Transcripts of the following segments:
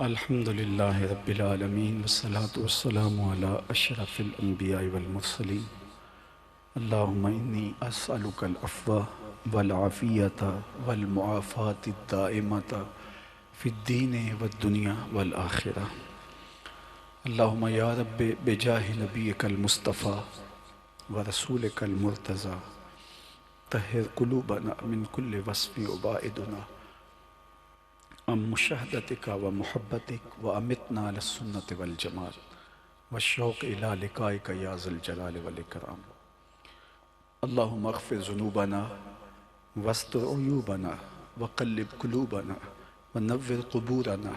الحمد للہ رب العالمین والصلاة والسلام علی اشرف الانبیاء والمرسلین اللہم انی اسألک العفو والعافیت والمعافات الدائمت فی الدین والدنیا والآخرہ۔ اللہم یا رب بجاہ نبیک المصطفیٰ ورسولک المرتضی طہر قلوبنا من کل وصف عبائدنا ام مشاہدتک و محبتک و امتنا علی السنت والجمال والشوق الی لقائک یا ذی الجلال والاکرام۔ اللہم اغفر ذنوبنا واستر عیوبنا وقلب قلوبنا ونور قبورنا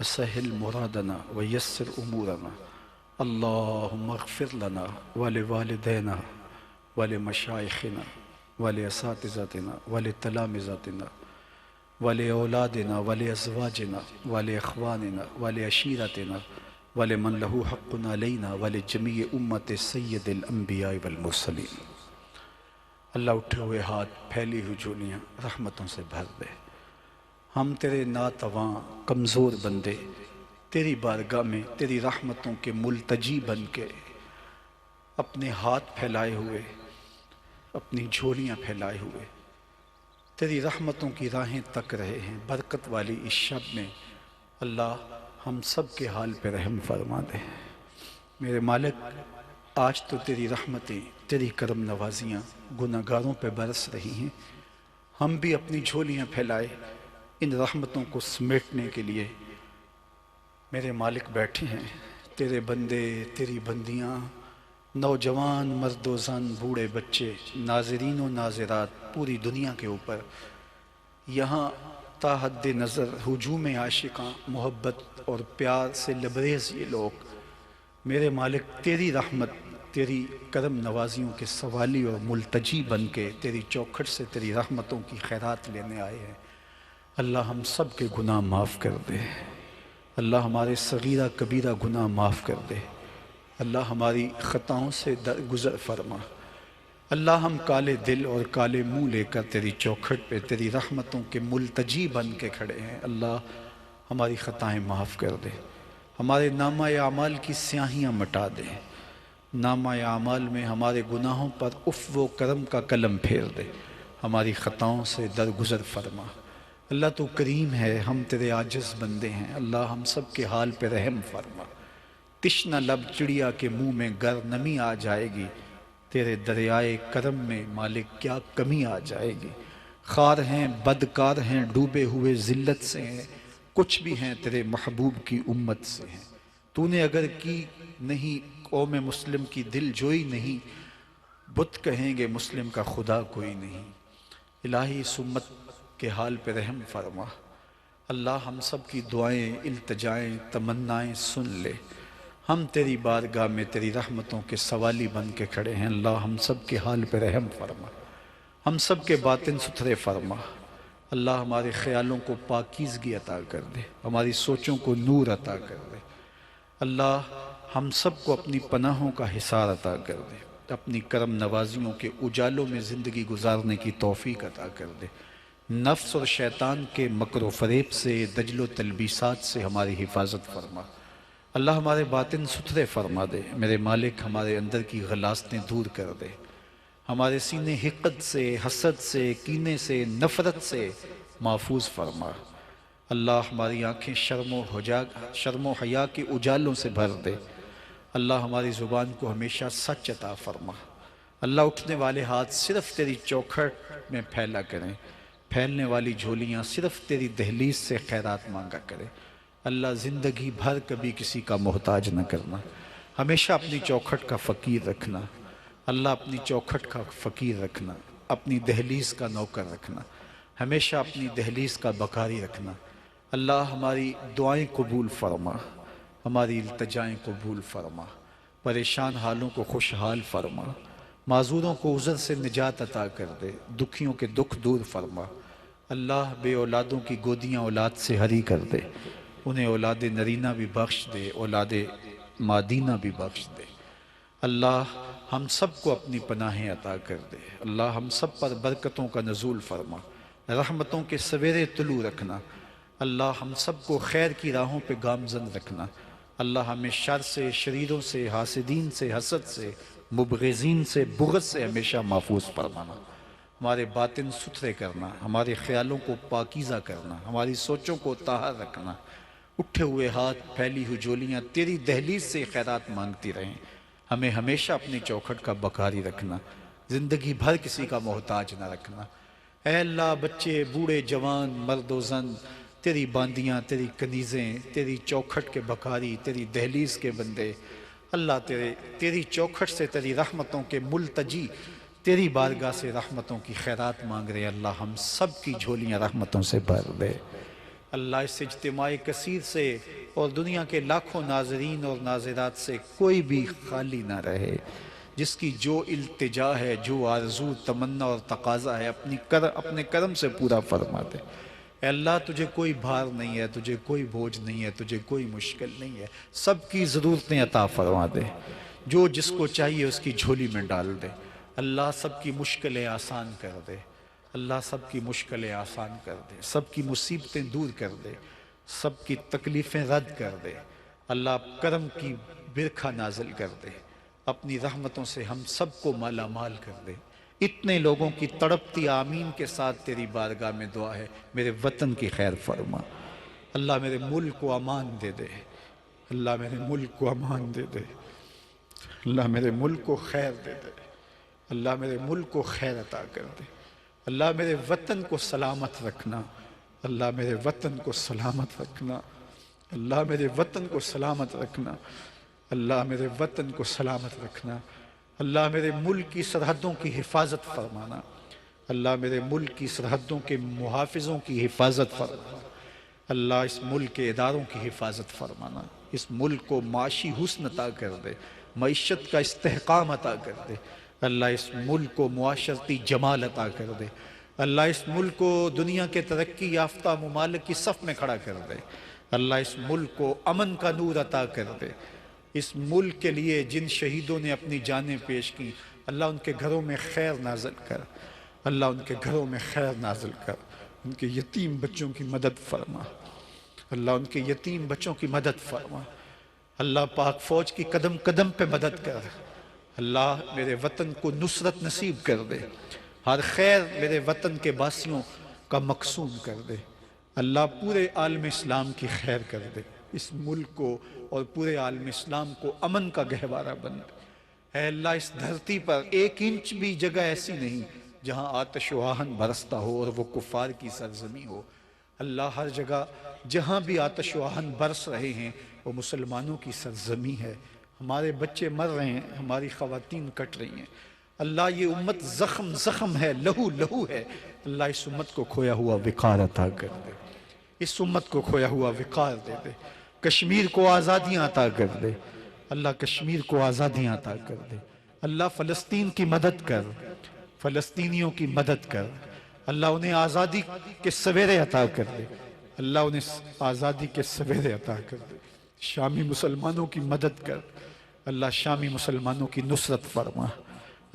وسہل مرادنا ویسر امورنا۔ اللہم اغفر لنا ولوالدینا ولمشائخنا ولاساتذتنا ولتلامذتنا ولأولادنا ولأزواجنا ولإخواننا ولعشيرتنا ولمن له حق علينا ولجميع امت سید الانبیاء والمرسلین۔ اللہ اٹھے ہوئے ہاتھ پھیلی ہوئی جھولیاں رحمتوں سے بھر دے۔ ہم تیرے ناتواں کمزور بندے تیری بارگاہ میں تیری رحمتوں کے ملتجی بن کے اپنے ہاتھ پھیلائے ہوئے، اپنی جھولیاں پھیلائے ہوئے تیری رحمتوں کی راہیں تک رہے ہیں۔ برکت والی اس شب میں اللہ ہم سب کے حال پہ رحم فرما دے۔ میرے مالک، آج تو تیری رحمتیں تیری کرم نوازیاں گناہ گاروں پہ برس رہی ہیں۔ ہم بھی اپنی جھولیاں پھیلائے ان رحمتوں کو سمیٹنے کے لیے میرے مالک بیٹھے ہیں۔ تیرے بندے، تیری بندیاں، نوجوان، مرد و زن، بوڑھے بچے، ناظرین و ناظرات پوری دنیا کے اوپر یہاں تا حد نظر ہجوم عاشقاں محبت اور پیار سے لبریز یہ لوگ میرے مالک تیری رحمت تیری کرم نوازیوں کے سوالی اور ملتجی بن کے تیری چوکھٹ سے تیری رحمتوں کی خیرات لینے آئے ہیں۔ اللہ ہم سب کے گناہ معاف کر دے۔ اللہ ہمارے صغیرہ کبیرہ گناہ معاف کر دے۔ اللہ ہماری خطاؤں سے درگزر فرما۔ اللہ ہم کالے دل اور کالے منہ لے کر تیری چوکھٹ پہ تیری رحمتوں کے ملتجی بن کے کھڑے ہیں۔ اللہ ہماری خطائیں معاف کر دے۔ ہمارے نامہ اعمال کی سیاہیاں مٹا دے۔ نامہ اعمال میں ہمارے گناہوں پر عفو و کرم کا قلم پھیر دے۔ ہماری خطاؤں سے درگزر فرما۔ اللہ تو کریم ہے، ہم تیرے عاجز بندے ہیں۔ اللہ ہم سب کے حال پہ رحم فرما۔ تشنہ لب چڑیا کے منہ میں گر نمی آ جائے گی، تیرے دریائے کرم میں مالک کیا کمی آ جائے گی۔ خار ہیں، بدکار ہیں، ڈوبے ہوئے ذلت سے ہیں، کچھ بھی ہیں تیرے محبوب کی امت سے ہیں۔ تو نے اگر کی نہیں قوم مسلم کی دل جوئی نہیں، بت کہیں گے مسلم کا خدا کوئی نہیں۔ الہی اس امت کے حال پہ رحم فرما۔ اللہ ہم سب کی دعائیں، التجائیں، تمنائیں سن لے۔ ہم تیری بارگاہ میں تیری رحمتوں کے سوالی بن کے کھڑے ہیں۔ اللہ ہم سب کے حال پہ رحم فرما۔ ہم سب کے باطن ستھرے فرما۔ اللہ ہمارے خیالوں کو پاکیزگی عطا کر دے، ہماری سوچوں کو نور عطا کر دے۔ اللہ ہم سب کو اپنی پناہوں کا حصار عطا کر دے، اپنی کرم نوازیوں کے اجالوں میں زندگی گزارنے کی توفیق عطا کر دے۔ نفس اور شیطان کے مکر و فریب سے، دجل و تلبیسات سے ہماری حفاظت فرما۔ اللہ ہمارے باطن ستھرے فرما دے۔ میرے مالک ہمارے اندر کی غلاظتیں دور کر دے۔ ہمارے سینے حقد سے، حسد سے، کینے سے، نفرت سے محفوظ فرما۔ اللہ ہماری آنکھیں شرم و حیا کے اجالوں سے بھر دے۔ اللہ ہماری زبان کو ہمیشہ سچ عطا فرما۔ اللہ اٹھنے والے ہاتھ صرف تیری چوکھٹ میں پھیلا کریں، پھیلنے والی جھولیاں صرف تیری دہلیز سے خیرات مانگا کریں۔ اللہ زندگی بھر کبھی کسی کا محتاج نہ کرنا، ہمیشہ اپنی چوکھٹ کا فقیر رکھنا۔ اللہ اپنی چوکھٹ کا فقیر رکھنا، اپنی دہلیز کا نوکر رکھنا، ہمیشہ اپنی دہلیز کا بکاری رکھنا۔ اللہ ہماری دعائیں قبول فرما، ہماری التجائیں قبول فرما، پریشان حالوں کو خوشحال فرما، معذوروں کو عذر سے نجات عطا کر دے، دکھیوں کے دکھ دور فرما۔ اللہ بے اولادوں کی گودیاں اولاد سے ہری کر دے، انہیں اولاد نرینہ بھی بخش دے، اولاد مادینہ بھی بخش دے۔ اللہ ہم سب کو اپنی پناہیں عطا کر دے۔ اللہ ہم سب پر برکتوں کا نزول فرما، رحمتوں کے سویرے طلوع رکھنا۔ اللہ ہم سب کو خیر کی راہوں پہ گامزن رکھنا، اللہ ہمیں شر سے، شریروں سے، حاسدین سے، حسد سے، مبغضین سے، بغض سے ہمیشہ محفوظ فرمانا، ہمارے باطن ستھرے کرنا، ہمارے خیالوں کو پاکیزہ کرنا، ہماری سوچوں کو طاہر رکھنا، اٹھے ہوئے ہاتھ، پھیلی ہوئی جولیاں تیری دہلیز سے خیرات مانگتی رہیں، ہمیں ہمیشہ اپنی چوکھٹ کا بکاری رکھنا، زندگی بھر کسی کا محتاج نہ رکھنا۔ اے اللہ، بچے، بوڑھے، جوان، مرد و زن، تیری باندیاں، تیری کنیزیں، تیری چوکھٹ کے بکاری، تیری دہلیز کے بندے، اللہ تیری چوکھٹ سے تیری رحمتوں کے ملتجی، تیری بارگاہ سے رحمتوں کی خیرات مانگ رہے، اللہ ہم سب کی جھولیاں رحمتوں سے بھر دے۔ اللہ اس اجتماع کثیر سے اور دنیا کے لاکھوں ناظرین اور ناظرات سے کوئی بھی خالی نہ رہے، جس کی جو التجا ہے، جو آرزو، تمنا اور تقاضا ہے، اپنے کرم سے پورا فرما دے۔ اے اللہ، تجھے کوئی بھار نہیں ہے، تجھے کوئی بوجھ نہیں ہے، تجھے کوئی مشکل نہیں ہے، سب کی ضرورتیں عطا فرما دے، جو جس کو چاہیے اس کی جھولی میں ڈال دے۔ اللہ سب کی مشکلیں آسان کر دے، اللہ سب کی مشکلیں آسان کر دے، سب کی مصیبتیں دور کر دے، سب کی تکلیفیں رد کر دے۔ اللہ کرم کی برکھا نازل کر دے، اپنی رحمتوں سے ہم سب کو مالا مال کر دے۔ اتنے لوگوں کی تڑپتی آمین کے ساتھ تیری بارگاہ میں دعا ہے، میرے وطن کی خیر فرما۔ اللہ میرے ملک کو امان دے دے، اللہ میرے ملک کو امان دے دے، اللہ میرے ملک کو خیر دے دے، اللہ میرے ملک کو خیر عطا کر دے۔ اللہ میرے وطن کو سلامت رکھنا، اللہ میرے وطن کو سلامت رکھنا، اللہ میرے وطن کو سلامت رکھنا، اللہ میرے وطن کو سلامت رکھنا، اللہ میرے ملک کی سرحدوں کی حفاظت فرمانا، اللہ میرے ملک کی سرحدوں کے محافظوں کی حفاظت فرمانا، اللہ اس ملک کے اداروں کی حفاظت فرمانا، اس ملک کو معاشی حسن عطا کر دے، معیشت کا استحکام عطا کر دے، اللہ اس ملک کو معاشرتی جمال عطا کر دے، اللہ اس ملک کو دنیا کے ترقی یافتہ ممالک کی صف میں کھڑا کر دے، اللہ اس ملک کو امن کا نور عطا کر دے۔ اس ملک کے لیے جن شہیدوں نے اپنی جانیں پیش کی، اللہ ان کے گھروں میں خیر نازل کر، اللہ ان کے گھروں میں خیر نازل کر، ان کے یتیم بچوں کی مدد فرما، اللہ ان کے یتیم بچوں کی مدد فرما، اللہ پاک فوج کی قدم قدم پہ مدد کر، اللہ میرے وطن کو نصرت نصیب کر دے، ہر خیر میرے وطن کے باسیوں کا مقسوم کر دے، اللہ پورے عالم اسلام کی خیر کر دے، اس ملک کو اور پورے عالم اسلام کو امن کا گہوارہ بن دے۔ اے اللہ، اس دھرتی پر ایک انچ بھی جگہ ایسی نہیں جہاں آتش و آہن برستا ہو اور وہ کفار کی سرزمی ہو۔ اللہ ہر جگہ جہاں بھی آتش و آہن برس رہے ہیں وہ مسلمانوں کی سرزمی ہے، ہمارے بچے مر رہے ہیں، ہماری خواتین کٹ رہی ہیں۔ اللہ یہ امت زخم زخم ہے، لہو لہو ہے، اللہ اس امت کو کھویا ہوا وقار عطا کر دے، اس امت کو کھویا ہوا وقار دے دے، کشمیر کو آزادیاں عطا کر دے، اللہ کشمیر کو آزادیاں عطا کر دے، اللہ فلسطین کی مدد کر، فلسطینیوں کی مدد کر، اللہ انہیں آزادی کے سویرے عطا کر دے، اللہ انہیں آزادی کے سویرے عطا کر دے، شامی مسلمانوں کی مدد کر، اللہ شامی مسلمانوں کی نصرت فرما،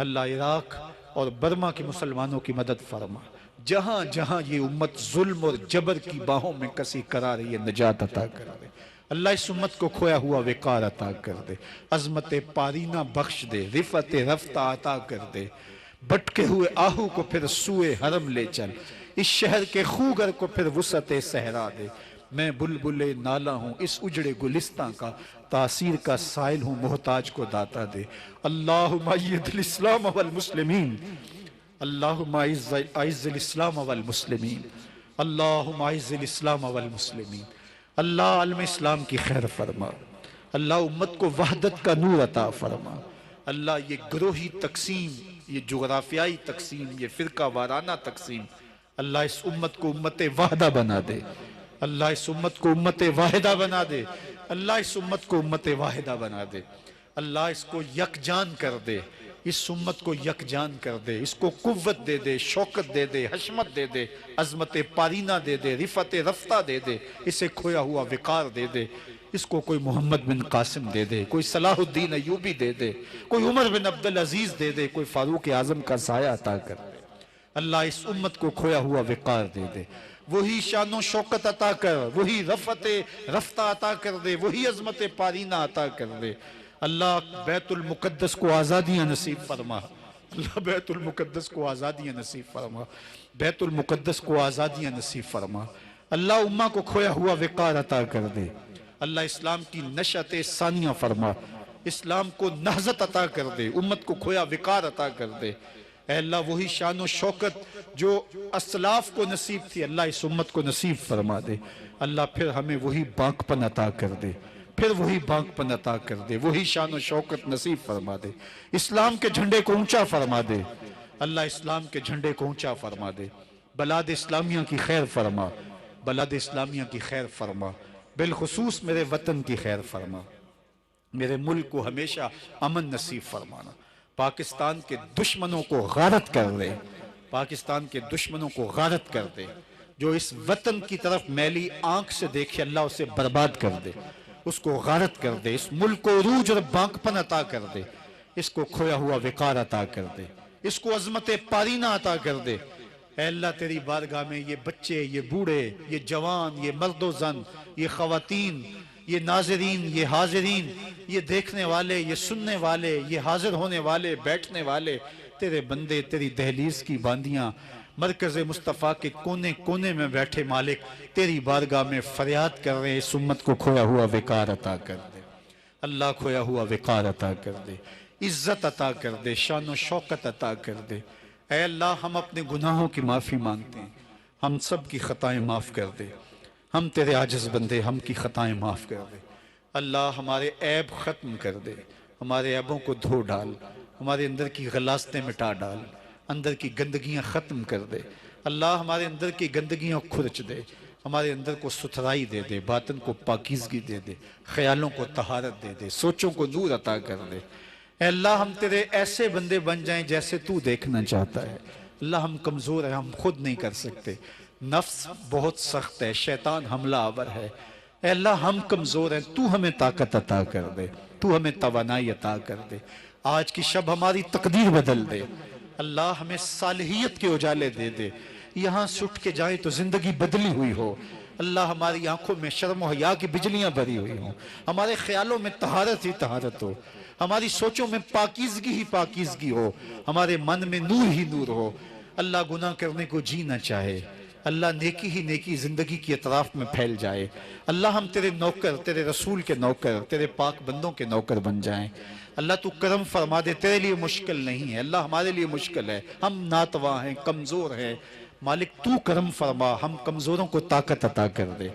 اللہ عراق اور برما کے مسلمانوں کی مدد فرما، جہاں جہاں یہ امت ظلم اور جبر کی باہوں میں کسی کرا رہی ہے، نجات عطا کر دے، اللہ اس امت کو کھویا ہوا وقار عطا کر دے، عظمت پارینہ بخش دے، رفعت رفتہ عطا کر دے، بھٹکے ہوئے آہو کو پھر سوئے حرم لے چل، اس شہر کے خوگر کو پھر وسعت صحرا دے، میں بلبل نالہ ہوں اس اجڑے گلستان کا، تاثیر کا سائل ہوں محتاج کو داتا دے۔ اللہم اید الاسلام والمسلمین، اللہم اعز الاسلام والمسلمین، اللہم اعز الاسلام والمسلمین، اللہ عالم اسلام کی خیر فرما، اللہ امت کو وحدت کا نور عطا فرما، اللہ یہ گروہی تقسیم، یہ جغرافیائی تقسیم، یہ فرقہ وارانہ تقسیم، اللہ اس امت کو امت واحدہ بنا دے، اللہ اس امت کو امت واحدہ بنا دے، اللہ اس امت کو امت واحدہ بنا دے، اللہ اس کو یکجان کر دے، اس امت کو یکجان کر دے، اس کو قوت دے دے، شوکت دے دے، حشمت دے دے، عظمت پارینہ دے دے، رفعت رفتہ دے دے، اسے کھویا ہوا وقار دے دے، اس کو کوئی محمد بن قاسم دے دے، کوئی صلاح الدین ایوبی دے دے، کوئی عمر بن عبدالعزیز دے دے، کوئی فاروق اعظم کا سایہ عطا کر دے، اللہ اس امت کو کھویا ہوا وقار دے دے، وہی شان و شوکت عطا کر، وہی رفعت رفتہ عطا کر دے، وہی عظمت پارینہ عطا کر دے۔ اللہ بیت المقدس کو آزادیاں نصیب فرما، اللہ بیت المقدس کو آزادیاں نصیب فرما، بیت المقدس کو آزادیاں نصیب فرما۔ اللہ امہ کو کھویا ہوا وقار عطا کر دے، اللہ اسلام کی نشأت ثانیہ فرما، اسلام کو نہضت عطا کر دے، امت کو کھویا وقار عطا کر دے۔ اے اللہ وہی شان و شوکت جو اسلاف کو نصیب تھی اللہ اس امت کو نصیب فرما دے۔ اللہ پھر ہمیں وہی بانک پن عطا کر دے، پھر وہی بانک پن عطا کر دے، وہی شان و شوکت نصیب فرما دے، اسلام کے جھنڈے کو اونچا فرما دے، اللہ اسلام کے جھنڈے کو اونچا فرما دے، بلاد اسلامیہ کی خیر فرما، بلاد اسلامیہ کی خیر فرما، بالخصوص میرے وطن کی خیر فرما، میرے ملک کو ہمیشہ امن نصیب فرمانا، پاکستان کے دشمنوں کو غارت کر دے، پاکستان کے دشمنوں کو غارت کر دے، جو اس وطن کی طرف میلی آنکھ سے دیکھے اللہ اسے برباد کر دے، اس کو غارت کر دے، اس ملک کو عروج اور بانکپن عطا کر دے، اس کو کھویا ہوا وقار عطا کر دے، اس کو عظمت پارینہ عطا کر دے۔ اے اللہ تیری بارگاہ میں یہ بچے، یہ بوڑھے، یہ جوان، یہ مرد و زن، یہ خواتین، یہ ناظرین، یہ حاضرین، یہ دیکھنے والے، یہ سننے والے، یہ حاضر ہونے والے، بیٹھنے والے، تیرے بندے تیری دہلیز کی باندیاں مرکز مصطفیٰ کے کونے کونے میں بیٹھے مالک تیری بارگاہ میں فریاد کر رہے ہیں، اس امت کو کھویا ہوا وقار عطا کر دے، اللہ کھویا ہوا وقار عطا کر دے، عزت عطا کر دے، شان و شوکت عطا کر دے۔ اے اللہ ہم اپنے گناہوں کی معافی مانگتے ہیں، ہم سب کی خطائیں معاف کر دے، ہم تیرے عاجز بندے، ہم کی خطائیں معاف کر دے۔ اللہ ہمارے عیب ختم کر دے، ہمارے عیبوں کو دھو ڈال، ہمارے اندر کی غلاظتیں مٹا ڈال، اندر کی گندگیاں ختم کر دے۔ اللہ ہمارے اندر کی گندگیاں کھرچ دے، ہمارے اندر کو ستھرائی دے دے، باطن کو پاکیزگی دے دے، خیالوں کو طہارت دے دے، سوچوں کو نور عطا کر دے۔ اے اللہ ہم تیرے ایسے بندے بن جائیں جیسے تو دیکھنا چاہتا ہے۔ اللہ ہم کمزور ہیں، ہم خود نہیں کر سکتے، نفس بہت سخت ہے، شیطان حملہ آور ہے۔ اے اللہ ہم کمزور ہیں، تو ہمیں طاقت عطا کر دے، تو ہمیں توانائی عطا کر دے، آج کی شب ہماری تقدیر بدل دے۔ اللہ ہمیں صالحیت کے اجالے دے دے، یہاں سے اٹھ کے جائیں تو زندگی بدلی ہوئی ہو۔ اللہ ہماری آنکھوں میں شرم و حیا کی بجلیاں بھری ہوئی ہوں، ہمارے خیالوں میں طہارت ہی طہارت ہو، ہماری سوچوں میں پاکیزگی ہی پاکیزگی ہو، ہمارے من میں نور ہی نور ہو۔ اللہ گناہ کرنے کو جی نہ چاہے، اللہ نیکی ہی نیکی زندگی کی اطراف میں پھیل جائے۔ اللہ ہم تیرے نوکر، تیرے رسول کے نوکر، تیرے پاک بندوں کے نوکر بن جائیں۔ اللہ تو کرم فرما دے، تیرے لیے مشکل نہیں ہے، اللہ ہمارے لیے مشکل ہے، ہم ناتواں ہیں، کمزور ہیں، مالک تو کرم فرما، ہم کمزوروں کو طاقت عطا کر دے۔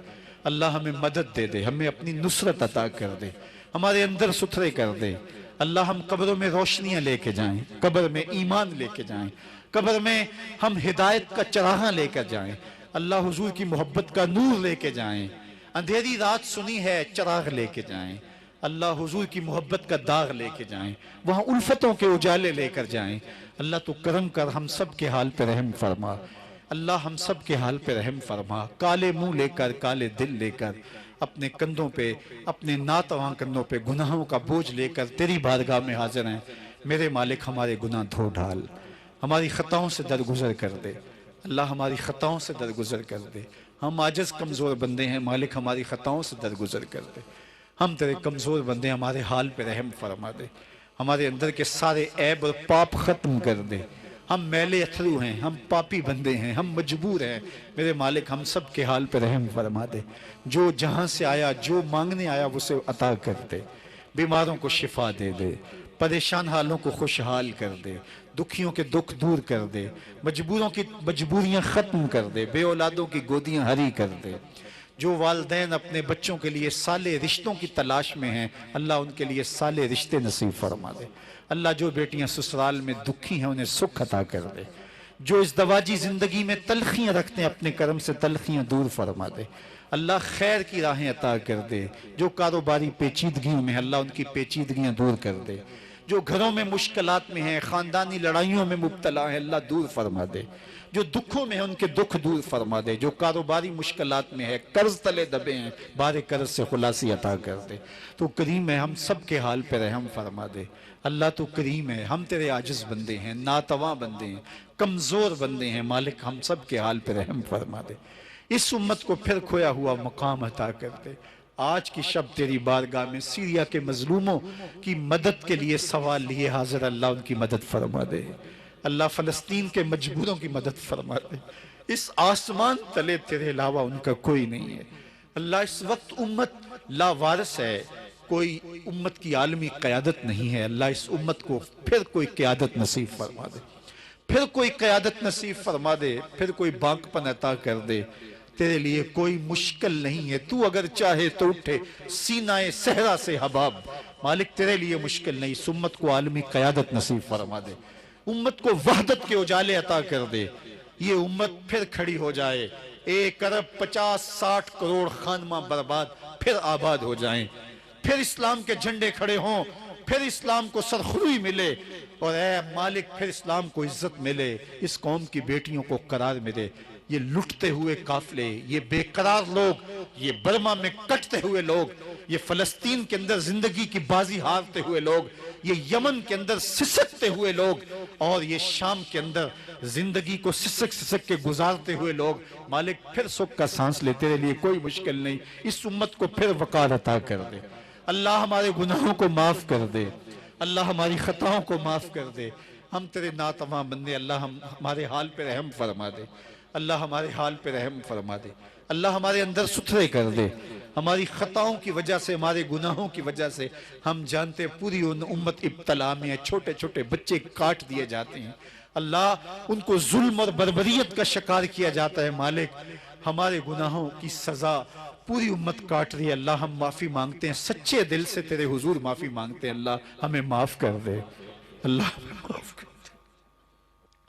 اللہ ہمیں مدد دے دے، ہمیں اپنی نصرت عطا کر دے، ہمارے اندر ستھرے کر دے۔ اللہ ہم قبروں میں روشنیاں لے کے جائیں، قبر میں ایمان لے کے جائیں، قبر میں ہم ہدایت کا چراغاں لے کر جائیں، اللہ حضور کی محبت کا نور لے کے جائیں، اندھیری رات سنی ہے چراغ لے کے جائیں، اللہ حضور کی محبت کا داغ لے کے جائیں، وہاں الفتوں کے اجالے لے کر جائیں۔ اللہ تو کرم کر، ہم سب کے حال پہ رحم فرما، اللہ ہم سب کے حال پہ رحم فرما۔ کالے منہ لے کر، کالے دل لے کر، اپنے کندھوں پہ، اپنے ناتواں کندھوں پہ گناہوں کا بوجھ لے کر تیری بارگاہ میں حاضر ہیں۔ میرے مالک ہمارے گناہ دھو ڈال، ہماری خطاؤں سے درگزر کر دے، اللہ ہماری خطاؤں سے درگزر کر دے۔ ہم عاجز کمزور بندے ہیں، مالک ہماری خطاؤں سے درگزر کر دے۔ ہم تیرے کمزور بندے، ہمارے حال پہ رحم فرما دے، ہمارے اندر کے سارے عیب اور پاپ ختم کر دے۔ ہم میلے اتھرو ہیں، ہم پاپی بندے ہیں، ہم مجبور ہیں، میرے مالک ہم سب کے حال پہ رحم فرما دے۔ جو جہاں سے آیا، جو مانگنے آیا اسے عطا کر دے، بیماروں کو شفا دے دے، پریشان حالوں کو خوشحال کر دے، دکھیوں کے دکھ دور کر دے، مجبوروں کی مجبوریاں ختم کر دے، بے اولادوں کی گودیاں ہری کر دے۔ جو والدین اپنے بچوں کے لیے صالح رشتوں کی تلاش میں ہیں، اللہ ان کے لیے صالح رشتے نصیب فرما دے۔ اللہ جو بیٹیاں سسرال میں دکھی ہیں انہیں سکھ عطا کر دے، جو اس دواجی زندگی میں تلخیاں رکھتے ہیں اپنے کرم سے تلخیاں دور فرما دے۔ اللہ خیر کی راہیں عطا کر دے، جو کاروباری پیچیدگیوں میں اللہ ان کی پیچیدگیاں دور کر دے، جو گھروں میں مشکلات میں ہیں، خاندانی لڑائیوں میں مبتلا ہیں، اللہ دور فرما دے، جو دکھوں میں ہیں ان کے دکھ دور فرما دے، جو کاروباری مشکلات میں ہے، قرض تلے دبے ہیں، بار قرض سے خلاصی عطا کر دے۔ تو کریم ہے، ہم سب کے حال پہ رحم فرما دے۔ اللہ تو کریم ہے، ہم تیرے عاجز بندے ہیں، ناتواں بندے ہیں، کمزور بندے ہیں، مالک ہم سب کے حال پہ رحم فرما دے۔ اس امت کو پھر کھویا ہوا مقام عطا کر دے۔ آج کی شب تیری بارگاہ میں سیریا کے مظلوموں کی مدد کے لیے سوال لیے حاضر، اللہ ان کی مدد فرما دے۔ اللہ فلسطین کے مجبوروں کی مدد فرما دے۔ اس آسمان تلے تیرے علاوہ ان کا کوئی نہیں ہے۔ اللہ اس وقت امت لا وارث ہے، کوئی امت کی عالمی قیادت نہیں ہے۔ اللہ اس امت کو پھر کوئی قیادت نصیب فرما دے، پھر کوئی قیادت نصیب فرما دے، پھر کوئی بانک پن عطا کر دے۔ تیرے لیے کوئی مشکل نہیں ہے، تو اگر چاہے تو اٹھے سینہ صحرا سے حباب۔ مالک تیرے لیے مشکل نہیں، اس امت کو عالمی قیادت نصیب فرما دے، امت کو وحدت کے اجالے عطا کر دے۔ یہ امت پھر کھڑی ہو جائے، 1 ارب 50 60 کروڑ خانمہ برباد پھر آباد ہو جائیں، پھر اسلام کے جھنڈے کھڑے ہوں، پھر اسلام کو سرخروئی ملے، اور اے مالک پھر اسلام کو عزت ملے، اس قوم کی بیٹیوں کو قرار ملے۔ یہ لٹتے ہوئے قافلے، یہ بے قرار لوگ، یہ برما میں کٹتے ہوئے لوگ، یہ فلسطین کے اندر زندگی کی بازی ہارتے ہوئے لوگ، یہ یمن کے اندر سسکتے ہوئے لوگ، اور یہ شام کے اندر زندگی کو سسک سسک کے گزارتے ہوئے لوگ، مالک پھر سکھ کا سانس لے، تیرے لیے کوئی مشکل نہیں، اس امت کو پھر وقار عطا کر دے۔ اللہ ہمارے گناہوں کو معاف کر دے، اللہ ہماری خطاؤں کو معاف کر دے۔ ہم تیرے ناتواں بندے، اللہ ہمارے حال پہ رحم فرما دے، اللہ ہمارے حال پہ رحم فرما دے، اللہ ہمارے اندر ستھرے کر دے۔ ہماری خطاؤں کی وجہ سے، ہمارے گناہوں کی وجہ سے ہم جانتے پوری امت ابتلا میں ہے، چھوٹے چھوٹے بچے کاٹ دیے جاتے ہیں، اللہ ان کو ظلم اور بربریت کا شکار کیا جاتا ہے۔ مالک ہمارے گناہوں کی سزا پوری امت کاٹ رہی ہے، اللہ ہم معافی مانگتے ہیں، سچے دل سے تیرے حضور معافی مانگتے ہیں، اللہ ہمیں معاف کر دے، اللہ ہمیں معاف کر دے۔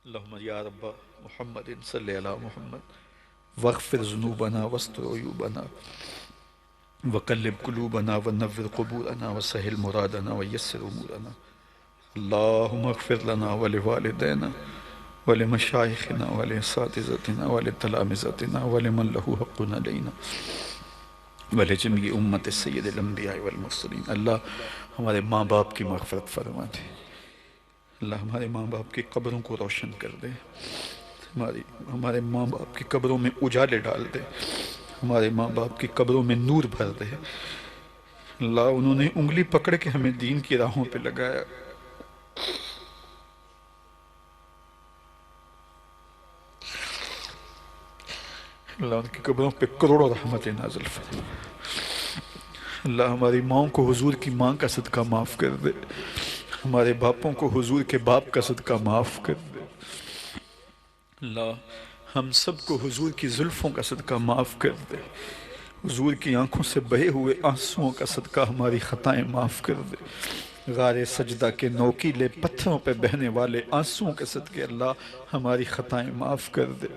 اللہم یا رب محمد صلی علی محمد واغفر ذنوبنا واستر عیوبنا وقلب قلوبنا ونور قبورنا وسہل مرادنا ویسر امورنا، اللہم اغفر لنا ولوالدینا ولمشائخنا ولاساتذتنا ولتلامذتنا ولمن له حق علینا ولجمیع امت سید الانبیاء والمرسلین۔ اللہ ہمارے ماں باپ کی مغفرت فرما دے، اللہ ہمارے ماں باپ کی قبروں کو روشن کر دے، ہمارے ماں باپ کی قبروں میں اجالے ڈال دے، ہمارے ماں باپ کی قبروں میں نور بھر دے۔ اللہ انہوں نے انگلی پکڑ کے ہمیں دین کی راہوں پہ لگایا، اللہ ان کی قبروں پہ کروڑوں رحمت نازل فرما۔ اللہ ہماری ماں کو حضور کی ماں کا صدقہ معاف کر دے، ہمارے باپوں کو حضور کے باپ کا صدقہ معاف کر دے۔ اللہ ہم سب کو حضور کی زلفوں کا صدقہ معاف کر دے، حضور کی آنکھوں سے بہے ہوئے آنسوؤں کا صدقہ ہماری خطائیں معاف کر دے، غار سجدہ کے نوکیلے پتھروں پہ بہنے والے آنسوؤں کے صدقے اللہ ہماری خطائیں معاف کر دے۔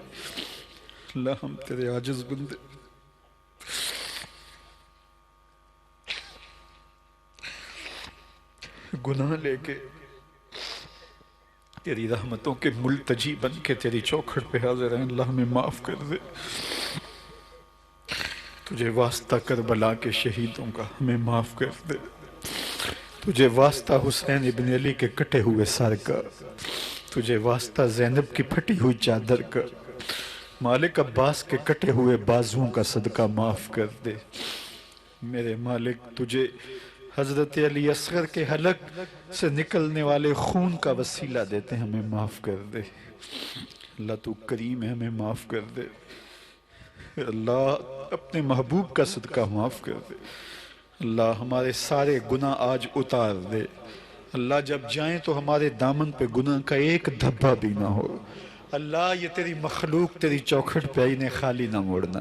اللہ ہم تیرے عاجز بندے، گناہ لے کے تیری رحمتوں کے ملتجی بن کے تیری چوکھٹ پہ حاضر ہیں، اللہ ہمیں معاف کر دے۔ تجھے واسطہ کربلا کے شہیدوں کا ہمیں معاف کر دے، تجھے واسطہ حسین ابن علی کے کٹے ہوئے سر کا، تجھے واسطہ زینب کی پھٹی ہوئی چادر کا، مالک عباس کے کٹے ہوئے بازوؤں کا صدقہ معاف کر دے۔ میرے مالک تجھے حضرت علی اصغر کے حلق سے نکلنے والے خون کا وسیلہ دیتے ہیں، ہمیں معاف کر دے۔ اللہ تو کریم ہے، ہمیں معاف کر دے۔ اللہ اپنے محبوب کا صدقہ معاف کر دے۔ اللہ ہمارے سارے گناہ آج اتار دے۔ اللہ جب جائیں تو ہمارے دامن پہ گناہ کا ایک دھبا بھی نہ ہو۔ اللہ یہ تیری مخلوق تیری چوکھٹ پہ انہیں خالی نہ موڑنا،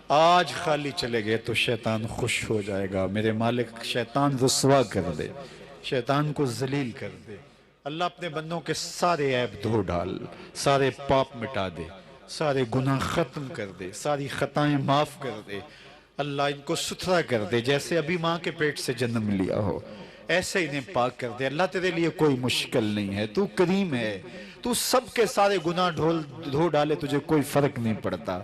آج خالی چلے گئے تو شیطان خوش ہو جائے گا۔ میرے مالک شیطان رسوا کر دے، شیطان کو ذلیل کر دے۔ اللہ اپنے بندوں کے سارے عیب دھو ڈال، سارے پاپ مٹا دے، سارے گناہ ختم کر دے، ساری خطائیں معاف کر دے۔ اللہ ان کو ستھرا کر دے، جیسے ابھی ماں کے پیٹ سے جنم لیا ہو ایسے انہیں پاک کر دے۔ اللہ تیرے لیے کوئی مشکل نہیں ہے، تو کریم ہے، تو سب کے سارے گناہ دھو ڈالے، تجھے کوئی فرق نہیں پڑتا۔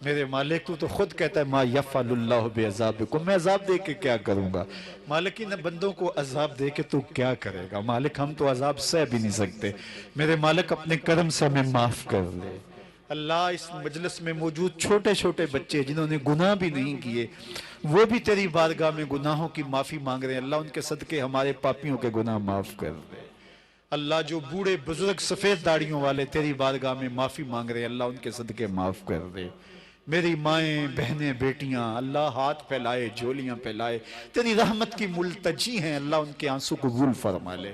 میرے مالک تو خود کہتا ہے ما یفعل اللہ بعذابکم، میں عذاب دے کے کیا کروں گا؟ مالک ان بندوں کو عذاب دے کے تو کیا کرے گا؟ مالک ہم تو عذاب سہ بھی نہیں سکتے۔ میرے مالک اپنے کرم سے ہمیں معاف کر دے، اللہ اس مجلس میں موجود چھوٹے چھوٹے بچے جنہوں نے گناہ بھی نہیں کیے وہ بھی تیری بارگاہ میں گناہوں کی معافی مانگ رہے ہیں، اللہ ان کے صدقے ہمارے پاپیوں کے گناہ معاف کر دے۔ اللہ جو بوڑھے بزرگ سفید داڑیوں والے تیری بارگاہ میں معافی مانگ رہے ہیں، اللہ ان کے صدقے معاف کر دے۔ میری مائیں بہنیں بیٹیاں اللہ ہاتھ پھیلائے جھولیاں پھیلائے تیری رحمت کی ملتجی ہیں، اللہ ان کے آنسو قبول فرما لے۔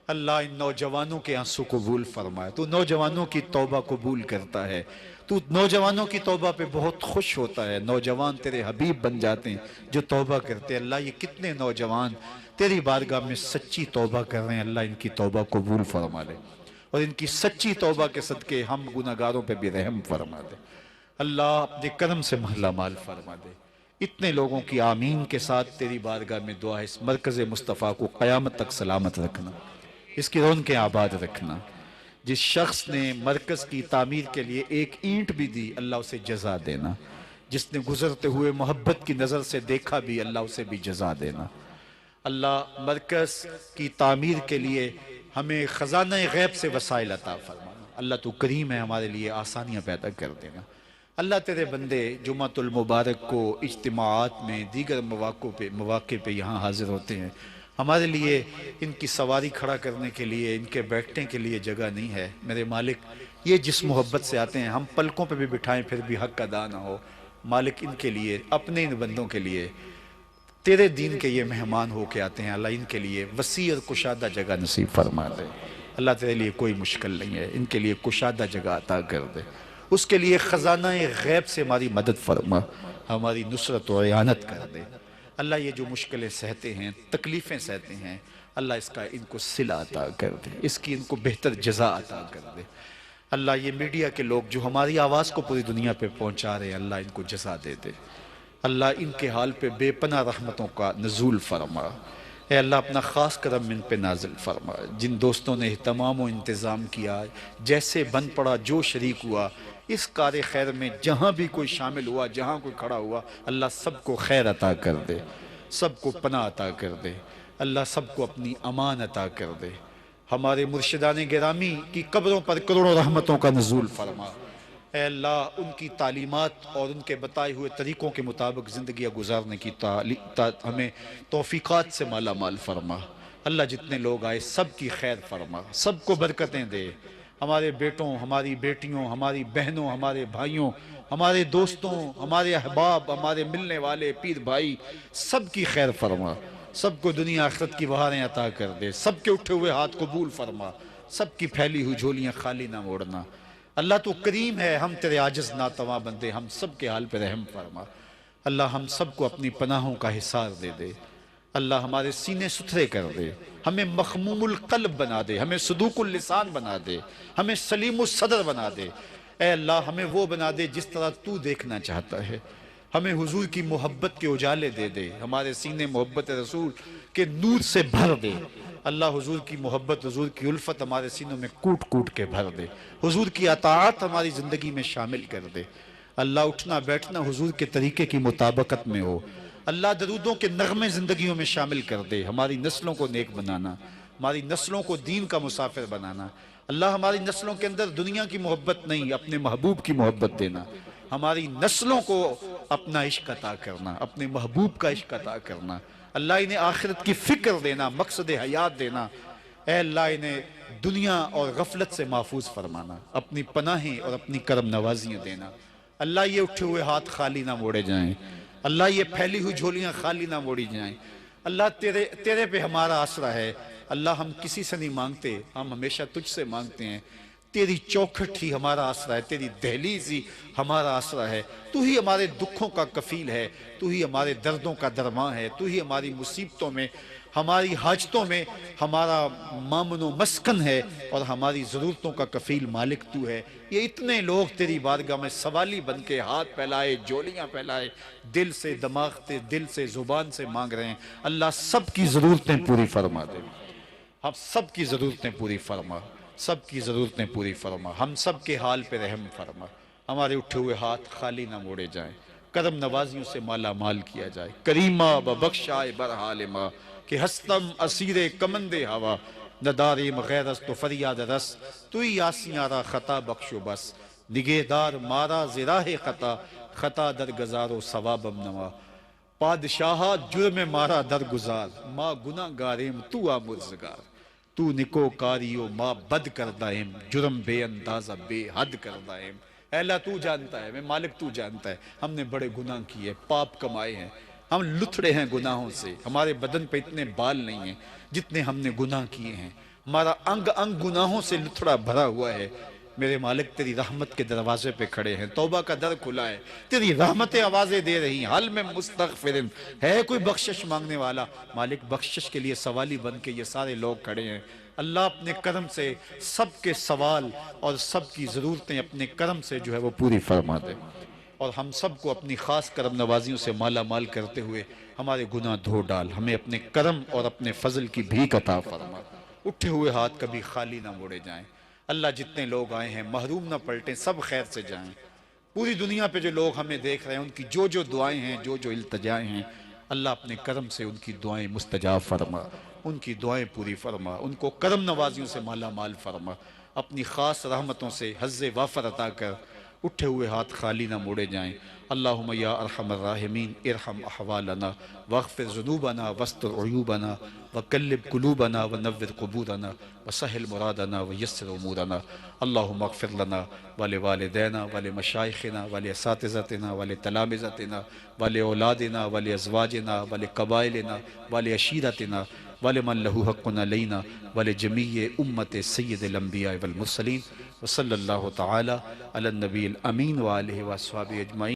اللہ ان نوجوانوں کے آنسو قبول فرمائے، تو نوجوانوں کی توبہ قبول کرتا ہے، تو نوجوانوں کی توبہ پہ بہت خوش ہوتا ہے، نوجوان تیرے حبیب بن جاتے ہیں جو توبہ کرتے ہیں۔ اللہ یہ کتنے نوجوان تیری بارگاہ میں سچی توبہ کر رہے ہیں، اللہ ان کی توبہ قبول فرما لے، اور ان کی سچی توبہ کے صدقے ہم گناہگاروں پہ بھی رحم فرما دے۔ اللہ اپنے کرم سے محلہ مال فرما دے۔ اتنے لوگوں کی آمین کے ساتھ تیری بارگاہ میں دعا ہے، اس مرکز مصطفیٰ کو قیامت تک سلامت رکھنا، اس کی رونقیں آباد رکھنا۔ جس شخص نے مرکز کی تعمیر کے لیے ایک اینٹ بھی دی، اللہ اسے جزا دینا۔ جس نے گزرتے ہوئے محبت کی نظر سے دیکھا بھی، اللہ اسے بھی جزا دینا۔ اللہ مرکز کی تعمیر کے لیے ہمیں خزانہ غیب سے وسائل عطا فرمانا۔ اللہ تو کریم ہے، ہمارے لیے آسانیاں پیدا کر دینا۔ اللہ تیرے بندے جمعۃ المبارک کو اجتماعات میں دیگر مواقع پہ یہاں حاضر ہوتے ہیں، ہمارے لیے ان کی سواری کھڑا کرنے کے لیے، ان کے بیٹھنے کے لیے جگہ نہیں ہے۔ میرے مالک یہ جس محبت سے آتے ہیں، ہم پلکوں پہ بھی بٹھائیں پھر بھی حق ادا نہ ہو۔ مالک ان کے لیے، اپنے ان بندوں کے لیے، تیرے دین کے یہ مہمان ہو کے آتے ہیں، اللہ ان کے لیے وسیع اور کشادہ جگہ نصیب فرما دے۔ اللہ تیرے لیے کوئی مشکل نہیں ہے، ان کے لیے کشادہ جگہ عطا کر دے۔ اس کے لیے خزانہ غیب سے ہماری مدد فرما، ہماری نصرت و اعانت کر دے۔ اللہ یہ جو مشکلیں سہتے ہیں، تکلیفیں سہتے ہیں، اللہ اس کا ان کو صلہ عطا کر دے، اس کی ان کو بہتر جزا عطا کر دے۔ اللہ یہ میڈیا کے لوگ جو ہماری آواز کو پوری دنیا پہ پہنچا رہے ہیں، اللہ ان کو جزا دے دے۔ اللہ ان کے حال پہ بے پناہ رحمتوں کا نزول فرما۔ اے اللہ اپنا خاص کرم ان پہ نازل فرما۔ جن دوستوں نے اہتمام و انتظام کیا، جیسے بن پڑا جو شریک ہوا اس کار خیر میں، جہاں بھی کوئی شامل ہوا، جہاں کوئی کھڑا ہوا، اللہ سب کو خیر عطا کر دے، سب کو پناہ عطا کر دے، اللہ سب کو اپنی امان عطا کر دے۔ ہمارے مرشدان گرامی کی قبروں پر کروڑوں رحمتوں کا نزول فرما۔ اے اللہ ان کی تعلیمات اور ان کے بتائے ہوئے طریقوں کے مطابق زندگیاں گزارنے کی ہمیں توفیقات سے مالا مال فرما۔ اللہ جتنے لوگ آئے سب کی خیر فرما، سب کو برکتیں دے۔ ہمارے بیٹوں، ہماری بیٹیوں، ہماری بہنوں، ہمارے بھائیوں، ہمارے دوستوں، ہمارے احباب، ہمارے ملنے والے پیر بھائی، سب کی خیر فرما، سب کو دنیا آخرت کی بہاریں عطا کر دے، سب کے اٹھے ہوئے ہاتھ قبول فرما، سب کی پھیلی ہوئی جھولیاں خالی نہ موڑنا۔ اللہ تو کریم ہے، ہم تیرے عاجز ناتواں بندے، ہم سب کے حال پہ رحم فرما۔ اللہ ہم سب کو اپنی پناہوں کا حصار دے دے۔ اللہ ہمارے سینے ستھرے کر دے، ہمیں مخموم القلب بنا دے، ہمیں صدوق اللسان بنا دے، ہمیں سلیم الصدر بنا دے۔ اے اللہ ہمیں وہ بنا دے جس طرح تو دیکھنا چاہتا ہے۔ ہمیں حضور کی محبت کے اجالے دے دے، ہمارے سینے محبت رسول کے نور سے بھر دے۔ اللہ حضور کی محبت، حضور کی الفت ہمارے سینوں میں کوٹ کوٹ کے بھر دے، حضور کی اطاعت ہماری زندگی میں شامل کر دے۔ اللہ اٹھنا بیٹھنا حضور کے طریقے کی مطابقت میں ہو۔ اللہ درودوں کے نغمے زندگیوں میں شامل کر دے، ہماری نسلوں کو نیک بنانا، ہماری نسلوں کو دین کا مسافر بنانا۔ اللہ ہماری نسلوں کے اندر دنیا کی محبت نہیں، اپنے محبوب کی محبت دینا، ہماری نسلوں کو اپنا عشق عطا کرنا، اپنے محبوب کا عشق عطا کرنا۔ اللہ انہیں آخرت کی فکر دینا، مقصد حیات دینا۔ اے اللہ انہیں دنیا اور غفلت سے محفوظ فرمانا، اپنی پناہیں اور اپنی کرم نوازیاں دینا۔ اللہ یہ اٹھے ہوئے ہاتھ خالی نہ موڑے جائیں، اللہ یہ پھیلی ہوئی جھولیاں خالی نہ موڑی جائیں۔ اللہ تیرے پہ ہمارا آسرا ہے۔ اللہ ہم کسی سے نہیں مانگتے، ہم ہمیشہ تجھ سے مانگتے ہیں۔ تیری چوکھٹ ہی ہمارا آسرا ہے، تیری دہلیز ہی ہمارا آسرا ہے۔ تو ہی ہمارے دکھوں کا کفیل ہے، تو ہی ہمارے دردوں کا درماں ہے، تو ہی ہماری مصیبتوں میں، ہماری حاجتوں میں ہمارا مامن و مسکن ہے، اور ہماری ضرورتوں کا کفیل مالک تو ہے۔ یہ اتنے لوگ تیری بارگاہ میں سوالی بن کے ہاتھ پھیلائے، جولیاں پھیلائے، دل سے، دماغ سے، دل سے، زبان سے مانگ رہے ہیں۔ اللہ سب کی ضرورتیں پوری فرما دے، ہم سب کی ضرورتیں پوری فرما، سب کی ضرورتیں پوری فرما، ہم سب کے حال پہ رحم فرما۔ ہمارے اٹھے ہوئے ہاتھ خالی نہ موڑے جائیں، کرم نوازیوں سے مالا مال کیا جائے۔ کریمہ ببخشائے برحال ماں کہ ہستم اسیر کمند ہوا، نداریم غیر است و فریاد رس، توی آسیاں را خطا بخش و بس۔ نگہدار مارا زراہ خطا، خطا در گزار و ثوابم نوا، پادشاہا جرم مارا در گزار، ما گناہ گاریم تو آمرزگار، تو نکو کاریو ما بد کردائیم، جرم بے اندازہ بے حد کردائیم۔ اے اللہ تو جانتا ہے، میں مالک تو جانتا ہے، ہم نے بڑے گناہ کیے، پاپ کمائے ہیں، ہم لتھڑے ہیں گناہوں سے، ہمارے بدن پہ اتنے بال نہیں ہیں جتنے ہم نے گناہ کیے ہیں، ہمارا انگ انگ گناہوں سے لتھڑا بھرا ہوا ہے۔ میرے مالک تیری رحمت کے دروازے پہ کھڑے ہیں، توبہ کا در کھلا ہے، تیری رحمتیں آوازیں دے رہی ہیں، حل میں مستغفرن، ہے کوئی بخشش مانگنے والا؟ مالک بخشش کے لیے سوالی بن کے یہ سارے لوگ کھڑے ہیں۔ اللہ اپنے کرم سے سب کے سوال اور سب کی ضرورتیں اپنے کرم سے جو ہے وہ پوری فرما دے، اور ہم سب کو اپنی خاص کرم نوازیوں سے مالا مال کرتے ہوئے ہمارے گناہ دھو ڈال، ہمیں اپنے کرم اور اپنے فضل کی بھیک عطا فرما، اٹھے ہوئے ہاتھ کبھی خالی نہ موڑے جائیں۔ اللہ جتنے لوگ آئے ہیں محروم نہ پلٹیں، سب خیر سے جائیں۔ پوری دنیا پہ جو لوگ ہمیں دیکھ رہے ہیں ان کی جو جو دعائیں ہیں، جو جو التجائیں ہیں، اللہ اپنے کرم سے ان کی دعائیں مستجاب فرما، ان کی دعائیں پوری فرما، ان کو کرم نوازیوں سے مالا مال فرما، اپنی خاص رحمتوں سے حظ وافر عطا کر، اٹھے ہوئے ہاتھ خالی نہ موڑے جائیں۔ اللہم یا ارحم الراحمین ارحم احوالنا واغفر ذنوبنا واستر عیوبنا وقلب قلوبنا ونور قبورنا وسہل مرادنا ویسر امورنا۔ اللہم اغفر لنا ولوالدینا ولمشائخنا ولاساتذتنا ولتلامذتنا ولأولادنا ولأزواجنا ولقبائلنا ولعشیرتنا ولمن له حق علینا ولجمیع امت سید الانبیاء والمرسلین، وصلی اللہ تعالی علی النبی الامین وآلہ وصحبہ اجمعین۔